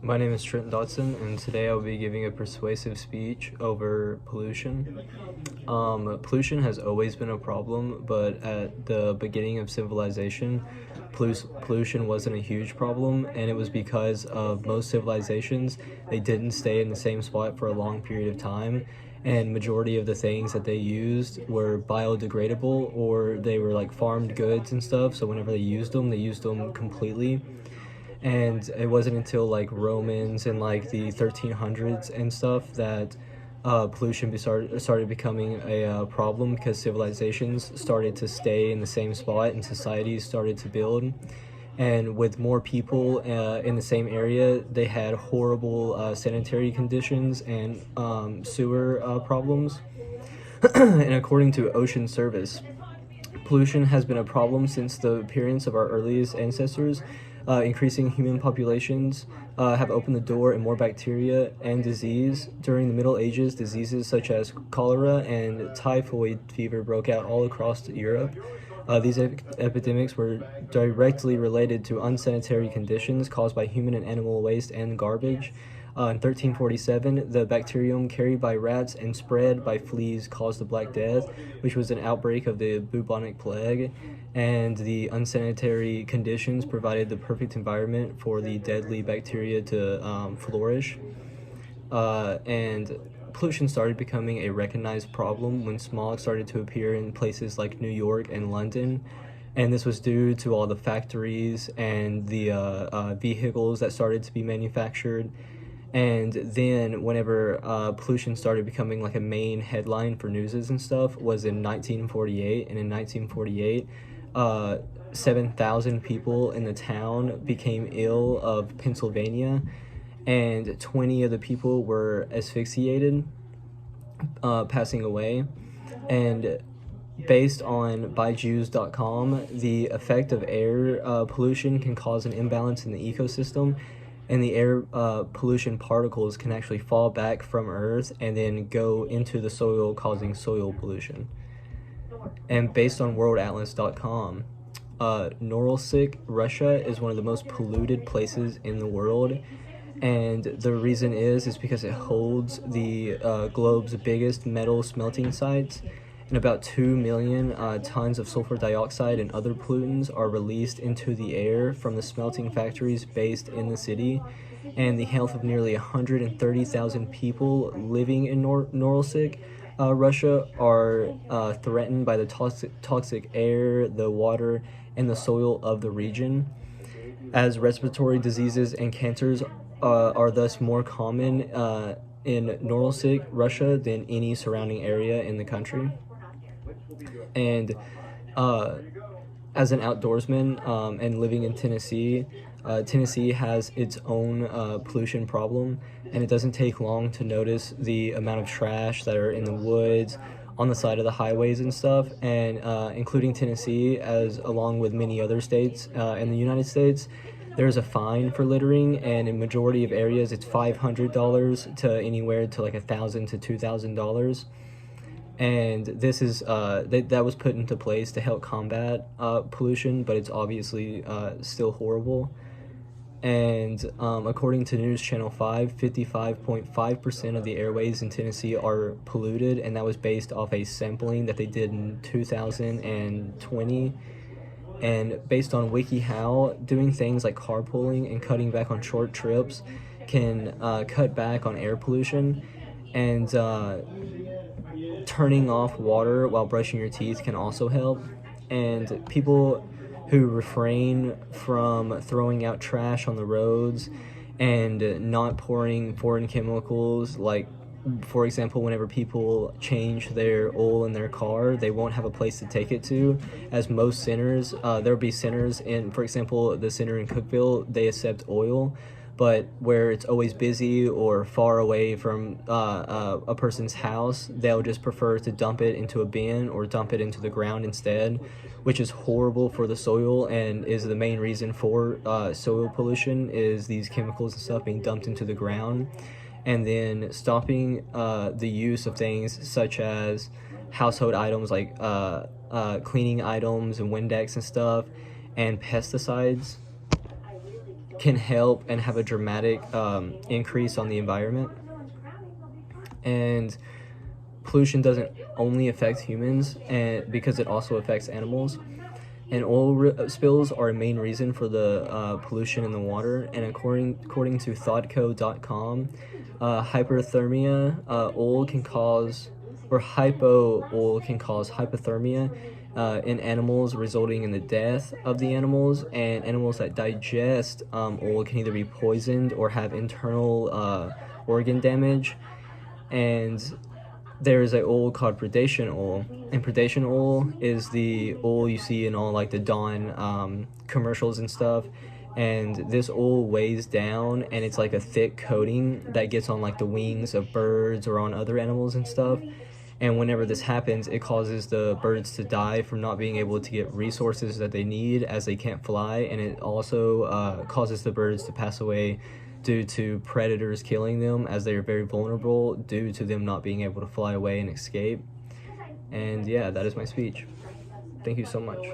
My name is Trent Dotson, and today I'll be giving a persuasive speech over pollution. Pollution has always been a problem, but at the beginning of civilization, pollution wasn't a huge problem, and it was because of most civilizations, they didn't stay in the same spot for a long period of time, and majority of the things that they used were biodegradable, or they were like farmed goods and stuff, so whenever they used them completely. And it wasn't until like Romans and like the 1300s and stuff that pollution started becoming a problem, because civilizations started to stay in the same spot and societies started to build. And with more people in the same area, they had horrible sanitary conditions and sewer problems. And according to Ocean Service, pollution has been a problem since the appearance of our earliest ancestors. Increasing human populations have opened the door, and more bacteria and disease. During the Middle Ages, diseases such as cholera and typhoid fever broke out all across Europe. These epidemics were directly related to unsanitary conditions caused by human and animal waste and garbage. In 1347, the bacterium carried by rats and spread by fleas caused the Black Death, which was an outbreak of the bubonic plague, and the unsanitary conditions provided the perfect environment for the deadly bacteria to flourish. And pollution started becoming a recognized problem when smog started to appear in places like New York and London. And this was due to all the factories and the vehicles that started to be manufactured. And then whenever pollution started becoming like a main headline for newses and stuff was in 1948. And in 1948, 7,000 people in the town became ill of Pennsylvania, and 20 of the people were asphyxiated, passing away. And based on byju's.com, the effect of air pollution can cause an imbalance in the ecosystem, and the air pollution particles can actually fall back from Earth and then go into the soil, causing soil pollution. And based on worldatlas.com, Norilsk, Russia is one of the most polluted places in the world, and the reason is because it holds the globe's biggest metal smelting sites, and about 2 million tons of sulfur dioxide and other pollutants are released into the air from the smelting factories based in the city, and the health of nearly 130,000 people living in Norilsk, Russia, are threatened by the toxic air, the water, and the soil of the region, as respiratory diseases and cancers are thus more common in Norilsk, Russia, than any surrounding area in the country. And as an outdoorsman and living in Tennessee, Tennessee has its own pollution problem, and it doesn't take long to notice the amount of trash that are in the woods, on the side of the highways and stuff, and including Tennessee, as along with many other states in the United States, there's a fine for littering, and in majority of areas it's $500 to anywhere to like $1,000 to $2,000. And this is that was put into place to help combat pollution, but it's obviously still horrible. And according to News Channel 5, 55.5% of the airways in Tennessee are polluted, and that was based off a sampling that they did in 2020. And based on WikiHow, doing things like carpooling and cutting back on short trips can cut back on air pollution, and turning off water while brushing your teeth can also help. And people who refrain from throwing out trash on the roads and not pouring foreign chemicals, like for example, whenever people change their oil in their car, they won't have a place to take it to, as most centers, there'll be centers in, for example, the center in Cookeville, they accept oil, but where it's always busy or far away from a person's house, they'll just prefer to dump it into a bin or dump it into the ground instead, which is horrible for the soil and is the main reason for soil pollution, is these chemicals and stuff being dumped into the ground. And then stopping the use of things such as household items like cleaning items and Windex and stuff, and pesticides. can help and have a dramatic increase on the environment. And pollution doesn't only affect humans, and because it also affects animals. And oil spills are a main reason for the pollution in the water. And according to thoughtco.com, hyperthermia oil can cause, or hypo oil can cause hypothermia in animals, resulting in the death of the animals. And animals that digest oil can either be poisoned or have internal organ damage. And there's a oil called predation oil, and predation oil is the oil you see in all like the Dawn commercials and stuff. And this oil weighs down, and it's like a thick coating that gets on like the wings of birds or on other animals and stuff. And whenever this happens, it causes the birds to die from not being able to get resources that they need, as they can't fly. And it also causes the birds to pass away due to predators killing them, as they are very vulnerable due to them not being able to fly away and escape. And yeah, that is my speech. Thank you so much.